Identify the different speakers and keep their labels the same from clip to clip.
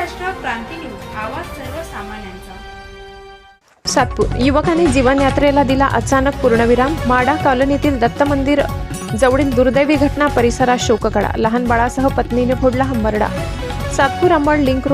Speaker 1: महाराष्ट्र क्रांती news, आवाज सर्वसामान्यांचा।
Speaker 2: सातपूर युवकाने जीवनयात्रेला दिला अचानक पूर्णविराम। माडा कॉलनीतील दत्त मंदिर जवळील दुर्दैवी घटना, परिसरात शोककळा। लहान बाळासह पत्नीने फोडला हंबरडा। सातपूर अंबड लिंक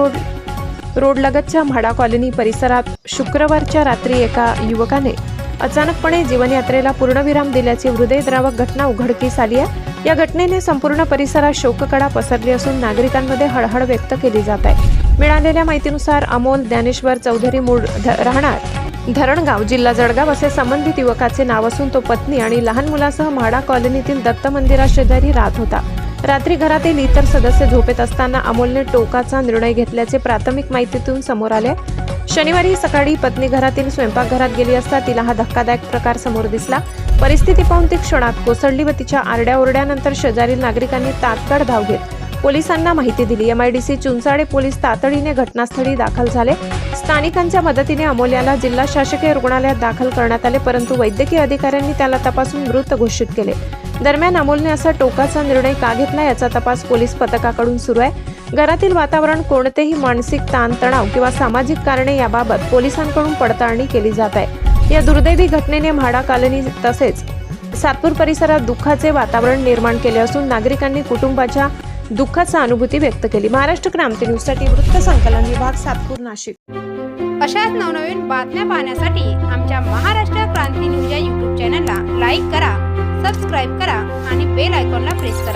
Speaker 2: रोड लगतच्या म्हाडा कॉलनी परिसरात शुक्रवारच्या रात्री एका युवकाने अचानकपणे जीवनयात्रेला पूर्णविराम दिल्याची हृदयद्रावक घटना उघडकीस आली आहे। या घटनेने संपूर्ण परिसरात शोककळा पसरली असून नागरिकांमध्ये हळहळ व्यक्त केली जात आहे। मिळालेल्या माहितीनुसार अमोल ज्ञानेश्वर चौधरी मूळ राहणार धरणगाव, जिल्हा जळगाव असे संबंधित युवकाचे नाव असून तो पत्नी आणि लहान मुलासह म्हाडा कॉलनीतील दत्त मंदिराशेजारी राहत होता। रात्री घरातील इतर सदस्य झोपेत असताना अमोलने टोकाचा निर्णय घेतल्याचे प्राथमिक माहितीतून समोर आले। शनिवारी सकाळी पत्नी घरातील स्वयंपाकघरात गेली असता तिला हा धक्कादायक प्रकार समोर दिसला। परिस्थिती पाहून ती क्षणात कोसळली व तिच्या आरड्याओरड्यानंतर शेजारील नागरिकांनी तात्काळ धाव घेत पोलिसांना माहिती दिली। MIDC चुंचाळे पोलीस तातडीने घटनास्थळी दाखल झाले। स्थानिकांच्या मदतीने अमोल याला जिल्हा शासकीय रुग्णालयात दाखल करण्यात आले, परंतु वैद्यकीय अधिकाऱ्यांनी त्याला तपासून मृत घोषित केले। दरम्यान अमोलने असा टोकाचा निर्णय का घेतला याचा तपास पोलीस पथकाकडून सुरू आहे। घरातील वातावरण, कोणतेही मानसिक ताणतणाव किंवा सामाजिक कारणे याबाबत पोलिसांकडून पडताळणी केली जात आहे। या दुर्दैवी घटनेने म्हाडा कॉलनी तसेच सातपूर परिसरात दुःखाचे वातावरण निर्माण केले असून नागरिकांनी कुटुंबाच्या दुःखाची अनुभूती व्यक्त केली। महाराष्ट्र क्रांती न्यूजसाठी वृत्त संकलन विभाग, सातपूर, नाशिक।
Speaker 1: अशाच नवनवीन बातम्या पाहण्यासाठी आमच्या महाराष्ट्र क्रांती न्यूज या YouTube चॅनलला लाईक करा, सबस्क्राईब करा आणि बेल आयकॉनला प्रेस करा।